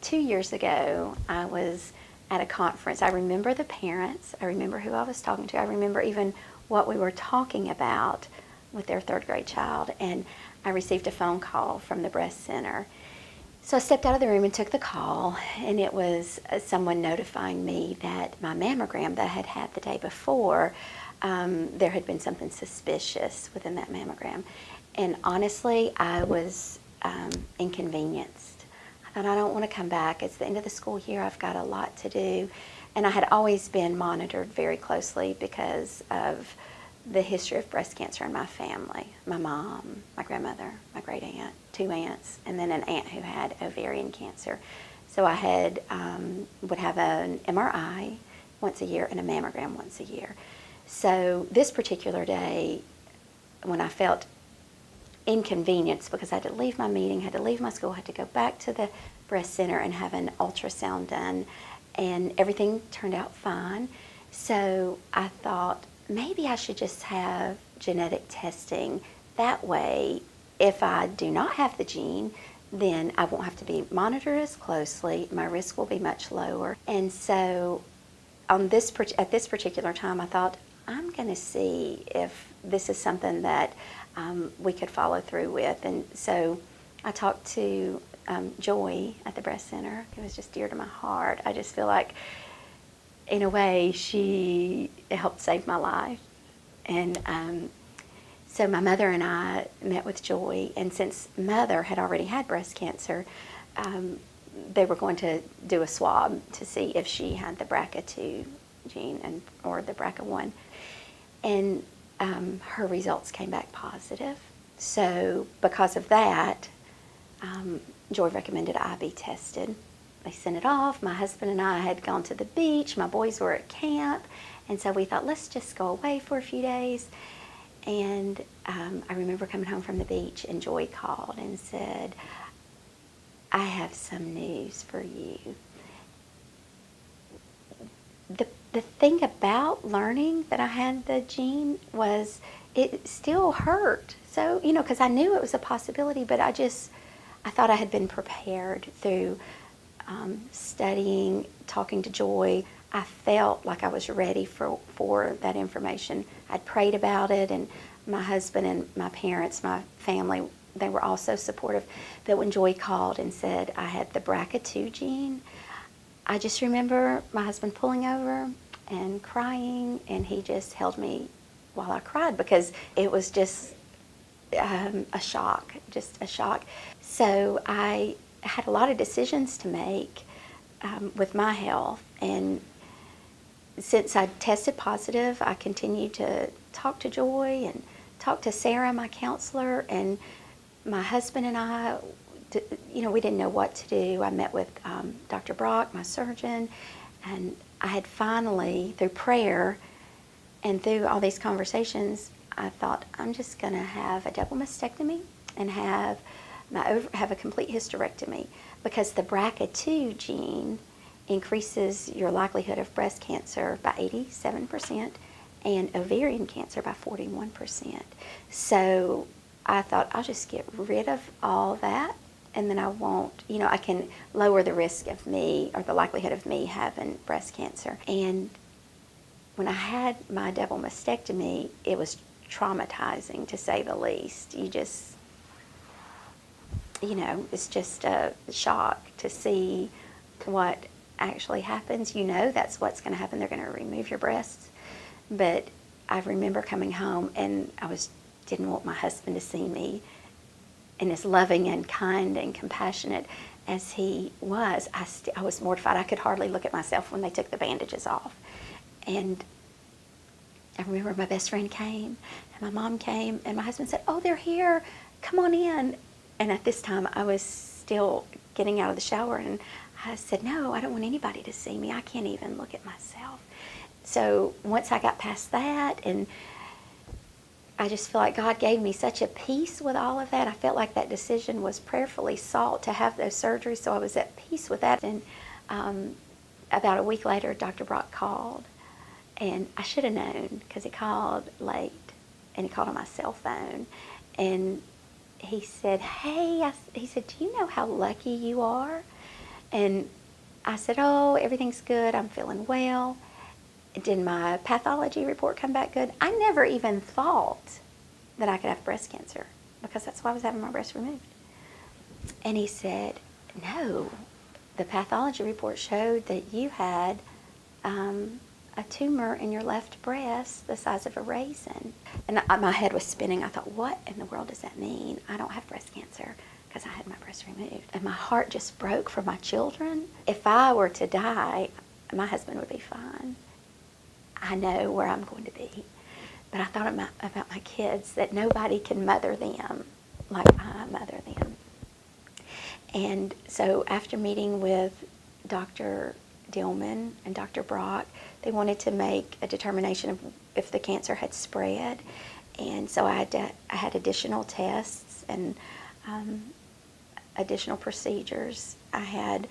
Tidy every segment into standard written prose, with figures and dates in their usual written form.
2 years ago, I was at a conference. I remember the parents. I remember who I was talking to. I remember even what we were talking about with their third grade child. And I received a phone call from the breast center. So I stepped out of the room and took the call, and it was someone notifying me that my mammogram that I had had the day before, there had been something suspicious within that mammogram. And honestly, I was inconvenienced. I thought, I don't want to come back. It's the end of the school year. I've got a lot to do. And I had always been monitored very closely because of the history of breast cancer in my family. My mom, my grandmother, my great aunt, 2 aunts, and then an aunt who had ovarian cancer. So I had would have an MRI once a year and a mammogram once a year. So this particular day, when I felt inconvenience because I had to leave my meeting, had to leave my school, had to go back to the breast center and have an ultrasound done, and everything turned out fine. So I thought, maybe I should just have genetic testing. That way, if I do not have the gene, then I won't have to be monitored as closely. My risk will be much lower. And so at this particular time, I thought, I'm going to see if this is something that we could follow through with. And so I talked to Joy at the breast center. It was just dear to my heart. I just feel like, in a way, she helped save my life. And so my mother and I met with Joy, and since Mother had already had breast cancer, they were going to do a swab to see if she had the BRCA2 gene or the BRCA1. And her results came back positive. So because of that, Joy recommended I be tested. They sent it off. My husband and I had gone to the beach. My boys were at camp. And so we thought, let's just go away for a few days. And I remember coming home from the beach, and Joy called and said, I have some news for you. The thing about learning that I had the gene was it still hurt. So, because I knew it was a possibility, but I thought I had been prepared through studying, talking to Joy. I felt like I was ready for that information. I'd prayed about it, and my husband and my parents, my family, they were also supportive. But when Joy called and said I had the BRCA2 gene, I just remember my husband pulling over and crying, and he just held me while I cried because it was just a shock. So I had a lot of decisions to make with my health, and since I tested positive, I continued to talk to Joy and talk to Sarah, my counselor, and my husband and I, we didn't know what to do. I met with Dr. Brock, my surgeon, and I had finally, through prayer and through all these conversations, I thought, I'm just going to have a double mastectomy and have a complete hysterectomy, because the BRCA2 gene increases your likelihood of breast cancer by 87% and ovarian cancer by 41%. So I thought, I'll just get rid of all that, and then I won't, I can lower the risk of me, or the likelihood of me having breast cancer. And when I had my double mastectomy, it was traumatizing, to say the least. It's just a shock to see what actually happens. That's what's going to happen. They're going to remove your breasts. But I remember coming home, and didn't want my husband to see me. And as loving and kind and compassionate as he was, I was mortified. I could hardly look at myself when they took the bandages off. And I remember my best friend came, and my mom came, and my husband said, oh, they're here. Come on in. And at this time, I was still getting out of the shower, and I said, no, I don't want anybody to see me. I can't even look at myself. So once I got past that, and I just feel like God gave me such a peace with all of that. I felt like that decision was prayerfully sought to have those surgeries, so I was at peace with that. And about a week later, Dr. Brock called, and I should have known because he called late, and he called on my cell phone. And he said, hey, he said, do you know how lucky you are And I said, oh, everything's good. I'm feeling well. Did my pathology report come back good? I never even thought that I could have breast cancer because that's why I was having my breast removed. And he said, no, the pathology report showed that you had a tumor in your left breast the size of a raisin. And my head was spinning. I thought, what in the world does that mean? I don't have breast cancer because I had my breast removed. And my heart just broke for my children. If I were to die, my husband would be fine. I know where I'm going to be. But I thought about my kids, that nobody can mother them like I mother them. And so after meeting with Dr. Dillman and Dr. Brock, they wanted to make a determination of if the cancer had spread. And so I had additional tests and additional procedures. I had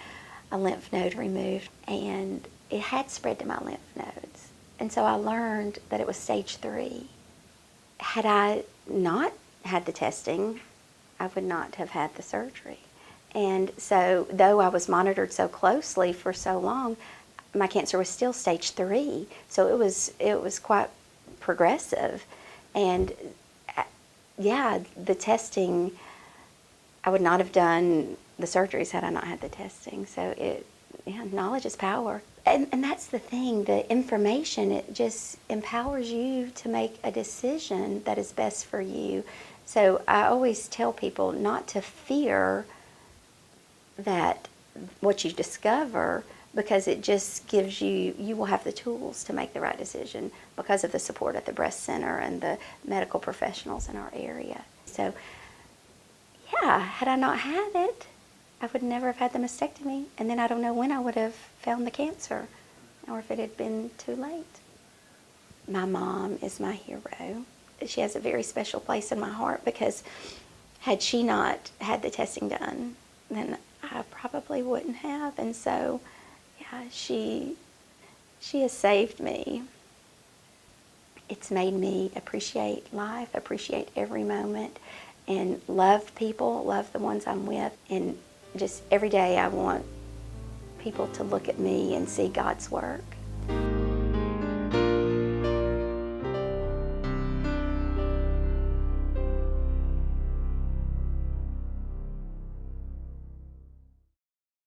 a lymph node removed, and it had spread to my lymph nodes. And so I learned that it was stage 3. Had I not had the testing, I would not have had the surgery. And so, though I was monitored so closely for so long, my cancer was still stage 3. So it was quite progressive. And yeah, the testing, I would not have done the surgeries had I not had the testing. So knowledge is power. And that's the thing, the information, it just empowers you to make a decision that is best for you. So I always tell people not to fear that what you discover, because it just gives you will have the tools to make the right decision because of the support at the breast center and the medical professionals in our area. So yeah, had I not had it, I would never have had the mastectomy, and then I don't know when I would have found the cancer or if it had been too late. My mom is my hero. She has a very special place in my heart because had she not had the testing done, then I probably wouldn't have. And so, yeah, she has saved me. It's made me appreciate life, appreciate every moment, and love people, love the ones I'm with. And just every day I want people to look at me and see God's work.